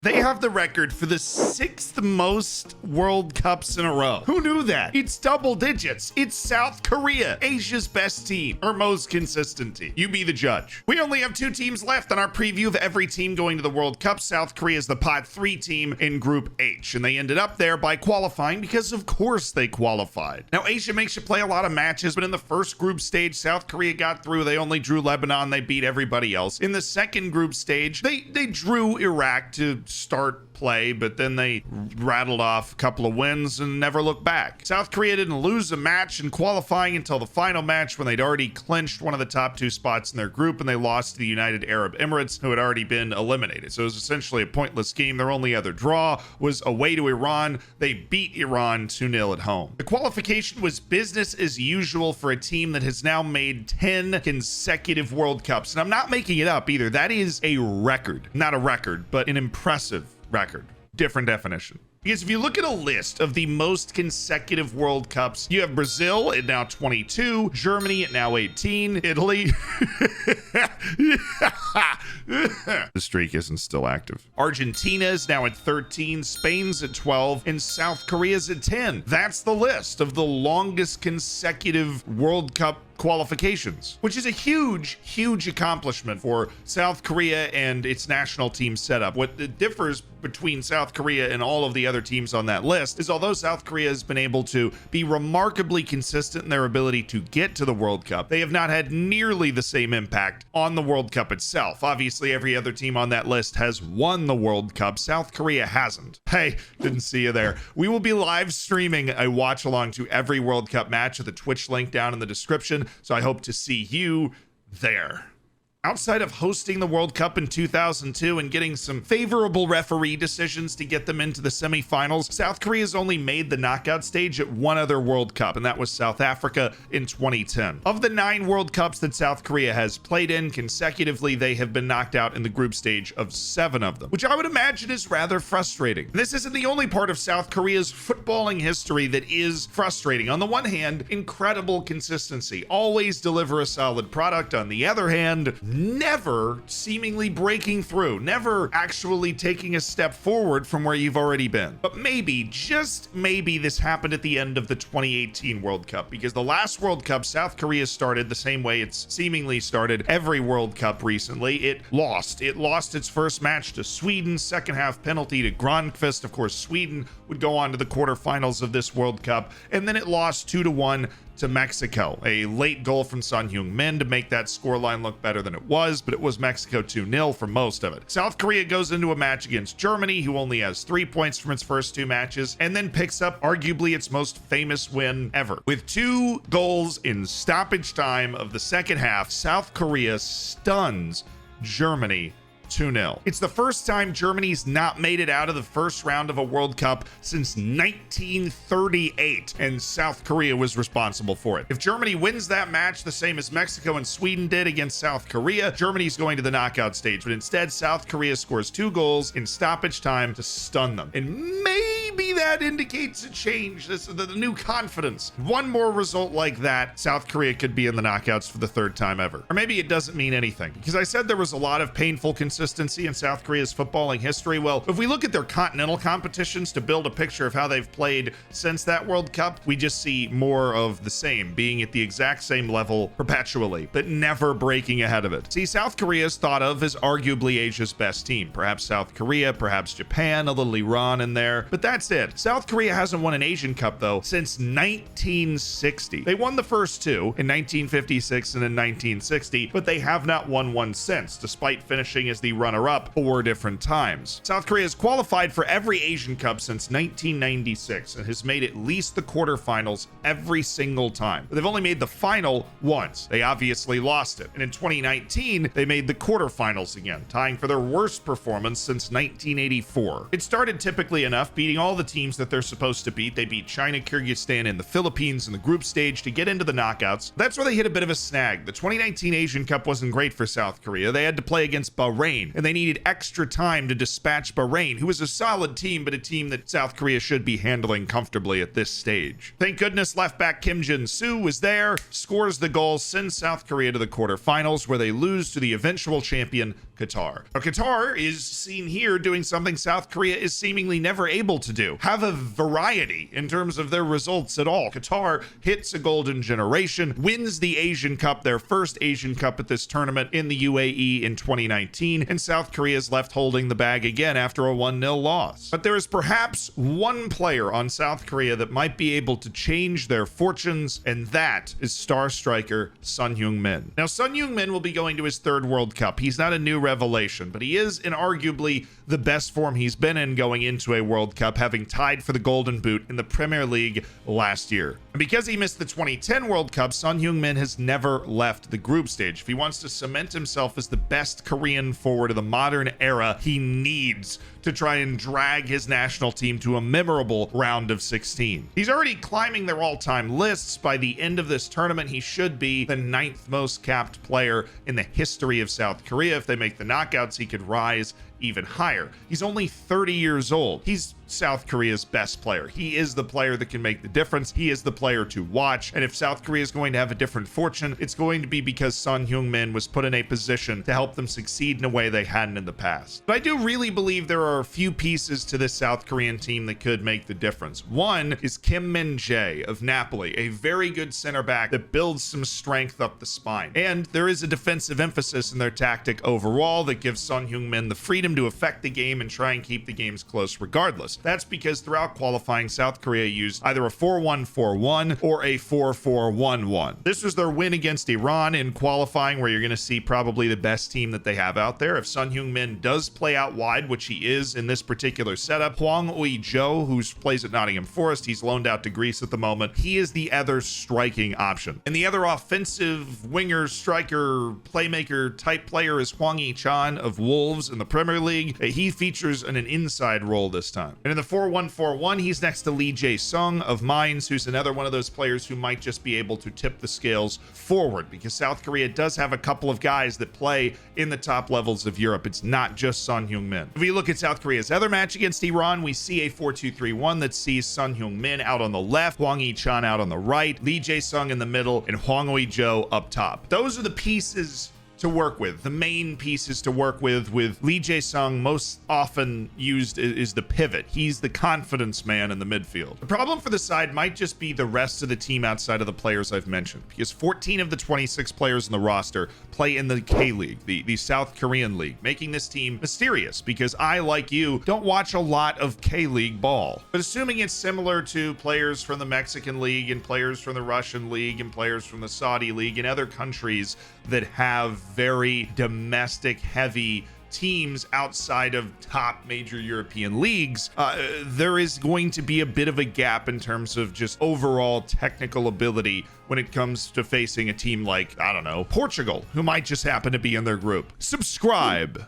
They have the record for the 6th most World Cups in a row. Who knew that? It's double digits. It's South Korea, Asia's best team, or most consistent team. You be the judge. We only have 2 teams left on our preview of every team going to the World Cup. South Korea is the Pot 3 team in Group H, and they ended up there by qualifying because of course they qualified. Now, Asia makes you play a lot of matches, but in the first group stage, South Korea got through. They only drew Lebanon. They beat everybody else. In the second group stage, they drew Iraq to start play, but then they rattled off a couple of wins and never looked back. South Korea didn't lose a match in qualifying until the final match when they'd already clinched one of the top 2 spots in their group, and they lost to the United Arab Emirates, who had already been eliminated. So it was essentially a pointless game. Their only other draw was away to Iran. They beat Iran 2-0 at home. The qualification was business as usual for a team that has now made 10 consecutive World Cups. And I'm not making it up either. That is a record. Not a record, but an impressive record. Different definition. Because if you look at a list of the most consecutive World Cups, you have Brazil at now 22, Germany at now 18, Italy. The streak isn't still active. Argentina is now at 13, Spain's at 12, and South Korea's at 10. That's the list of the longest consecutive World Cup qualifications, which is a huge accomplishment for South Korea and its national team setup. What differs between South Korea and all of the other teams on that list is although South Korea has been able to be remarkably consistent in their ability to get to the World Cup, they have not had nearly the same impact on the World Cup itself. Obviously, every other team on that list has won the World Cup. South Korea hasn't. Hey, didn't see you there. We will be live streaming a watch along to every World Cup match with the Twitch link down in the description. So I hope to see you there. Outside of hosting the World Cup in 2002 and getting some favorable referee decisions to get them into the semifinals, South Korea's only made the knockout stage at one other World Cup, and that was South Africa in 2010. Of the 9 World Cups that South Korea has played in consecutively, they have been knocked out in the group stage of 7 of them, which I would imagine is rather frustrating. This isn't the only part of South Korea's footballing history that is frustrating. On the one hand, incredible consistency, always deliver a solid product. On the other hand, never seemingly breaking through, never actually taking a step forward from where you've already been. But maybe, just maybe, this happened at the end of the 2018 World Cup, because the last World Cup, South Korea started the same way it's seemingly started every World Cup recently. It lost its first match to Sweden, second half penalty to Granqvist. Of course, Sweden would go on to the quarterfinals of this World Cup, and then it lost 2-1 to Mexico. A late goal from Heung-Min to make that scoreline look better than it was, but it was Mexico 2-0 for most of it. South Korea goes into a match against Germany, who only has 3 points from its first 2 matches, and then picks up arguably its most famous win ever. With 2 goals in stoppage time of the second half, South Korea stuns Germany 2-0. It's the first time Germany's not made it out of the first round of a World Cup since 1938, and South Korea was responsible for it. If Germany wins that match the same as Mexico and Sweden did against South Korea, Germany's going to the knockout stage, but instead South Korea scores 2 goals in stoppage time to stun them. And maybe that indicates a change, the new confidence. One more result like that, South Korea could be in the knockouts for the 3rd time ever. Or maybe it doesn't mean anything, because I said there was a lot of painful consistency in South Korea's footballing history. Well, if we look at their continental competitions to build a picture of how they've played since that World Cup, we just see more of the same, being at the exact same level perpetually, but never breaking ahead of it. See, South Korea is thought of as arguably Asia's best team. Perhaps South Korea, perhaps Japan, a little Iran in there, but that's it. South Korea hasn't won an Asian Cup, though, since 1960. They won the first 2 in 1956 and in 1960, but they have not won one since, despite finishing as the runner-up 4 different times. South Korea has qualified for every Asian Cup since 1996 and has made at least the quarterfinals every single time. But they've only made the final once. They obviously lost it. And in 2019, they made the quarterfinals again, tying for their worst performance since 1984. It started typically enough, beating all the teams that they're supposed to beat. They beat China, Kyrgyzstan, and the Philippines in the group stage to get into the knockouts. That's where they hit a bit of a snag. The 2019 Asian Cup wasn't great for South Korea. They had to play against Bahrain, and they needed extra time to dispatch Bahrain, who is a solid team, but a team that South Korea should be handling comfortably at this stage. Thank goodness left back Kim Jin-soo was there, scores the goal, sends South Korea to the quarterfinals, where they lose to the eventual champion Qatar. Now, Qatar is seen here doing something South Korea is seemingly never able to do. Have a variety in terms of their results at all. Qatar hits a golden generation, wins the Asian Cup, their first Asian Cup at this tournament in the UAE in 2019, and South Korea is left holding the bag again after a 1-0 loss. But there is perhaps one player on South Korea that might be able to change their fortunes, and that is star striker Son Heung-Min. Now, Son Heung-Min will be going to his third World Cup. He's not a new revelation, but he is in arguably the best form he's been in going into a World Cup, having tied for the Golden Boot in the Premier League last year. And because he missed the 2010 World Cup, Son Heung-Min has never left the group stage. If he wants to cement himself as the best Korean forward of the modern era, he needs to try and drag his national team to a memorable round of 16. He's already climbing their all-time lists. By the end of this tournament, he should be the 9th most capped player in the history of South Korea. If they make the knockouts, he could rise even higher. He's only 30 years old. He's South Korea's best player. He is the player that can make the difference. He is the player to watch. And if South Korea is going to have a different fortune, it's going to be because Son Heung-Min was put in a position to help them succeed in a way they hadn't in the past. But I do really believe there are a few pieces to this South Korean team that could make the difference. One is Kim Min-jae of Napoli, a very good center back that builds some strength up the spine. And there is a defensive emphasis in their tactic overall that gives Son Heung-Min the freedom to affect the game and try and keep the games close regardless. That's because throughout qualifying, South Korea used either a 4-1-4-1 or a 4-4-1-1. This was their win against Iran in qualifying, where you're going to see probably the best team that they have out there. If Son Heung-Min does play out wide, which he is in this particular setup, Hwang who plays at Nottingham Forest, he's loaned out to Greece at the moment, he is the other striking option. And the other offensive winger, striker, playmaker type player is Hwang Hee-chan of Wolves in the Premier League. He features in an inside role this time. And in the 4-1-4-1, he's next to Lee Jae-sung of Mainz, who's another one of those players who might just be able to tip the scales forward, because South Korea does have a couple of guys that play in the top levels of Europe. It's not just Son Heung-Min. If we look at South Korea's other match against Iran, we see a 4-2-3-1 that sees Son Heung-Min out on the left, Hwang Hee-chan out on the right, Lee Jae-sung in the middle, and Hwang Ui-jo up top. Those are the pieces to work with, the main pieces to work with Lee Jae-sung most often used is the pivot. He's the confidence man in the midfield. The problem for the side might just be the rest of the team outside of the players I've mentioned, because 14 of the 26 players in the roster play in the K-League, the South Korean League, making this team mysterious, because I, like you, don't watch a lot of K-League ball. But assuming it's similar to players from the Mexican League and players from the Russian League and players from the Saudi League and other countries that have very domestic heavy teams outside of top major European leagues, there is going to be a bit of a gap in terms of just overall technical ability when it comes to facing a team like, I don't know, Portugal, who might just happen to be in their group. Subscribe.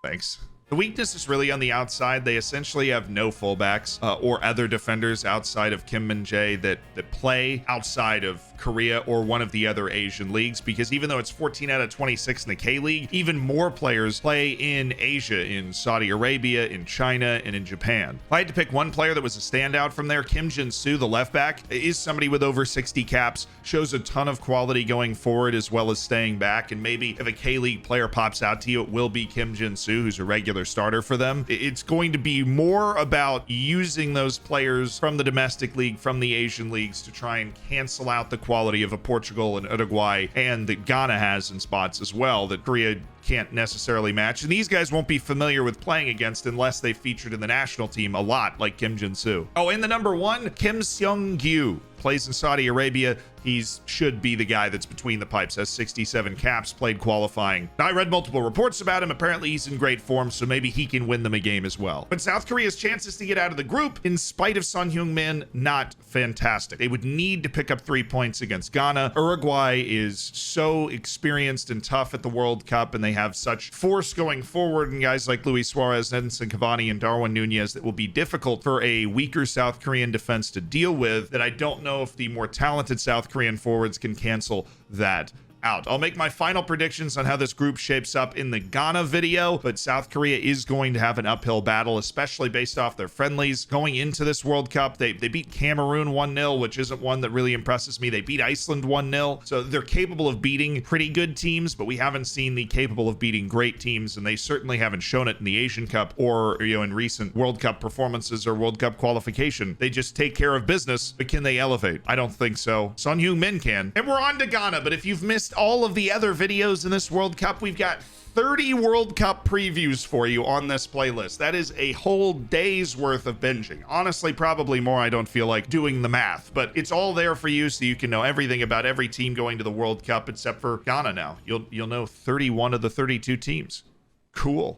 Thanks. The weakness is really on the outside. They essentially have no fullbacks or other defenders outside of Kim Min-jae that play outside of Korea or one of the other Asian leagues, because even though it's 14 out of 26 in the K-League, even more players play in Asia, in Saudi Arabia, in China, and in Japan. If I had to pick one player that was a standout from there, Kim Jin-soo, the left back, is somebody with over 60 caps, shows a ton of quality going forward as well as staying back, and maybe if a K-League player pops out to you, it will be Kim Jin-soo, who's a regular starter for them. It's going to be more about using those players from the domestic league, from the Asian leagues, to try and cancel out the quality of a Portugal and Uruguay, and that Ghana has in spots as well that Korea can't necessarily match. And these guys won't be familiar with playing against unless they featured in the national team a lot, like Kim Jin-soo. Oh, and the number one, Kim Seong-gyu, plays in Saudi Arabia. He should be the guy that's between the pipes, has 67 caps, played qualifying. Now, I read multiple reports about him. Apparently he's in great form, so maybe he can win them a game as well. But South Korea's chances to get out of the group, in spite of Son Heung-min, not fantastic. They would need to pick up 3 points against Ghana. Uruguay is so experienced and tough at the World Cup, and they have such force going forward, and guys like Luis Suarez, Edinson Cavani, and Darwin Nunez, that will be difficult for a weaker South Korean defense to deal with, that I don't know if the more talented South Korean forwards can cancel that out. I'll make my final predictions on how this group shapes up in the Ghana video, but South Korea is going to have an uphill battle, especially based off their friendlies going into this World Cup. They beat Cameroon 1-0, which isn't one that really impresses me. They beat Iceland 1-0. So they're capable of beating pretty good teams, but we haven't seen the capable of beating great teams, and they certainly haven't shown it in the Asian Cup or, in recent World Cup performances or World Cup qualification. They just take care of business, but can they elevate? I don't think so. Son Heung-Min can. And we're on to Ghana, but if you've missed all of the other videos in this World Cup, we've got 30 World Cup previews for you on this playlist. That is a whole day's worth of binging. Honestly, probably more. I don't feel like doing the math, but it's all there for you so you can know everything about every team going to the World Cup except for Ghana now. You'll know 31 of the 32 teams. Cool.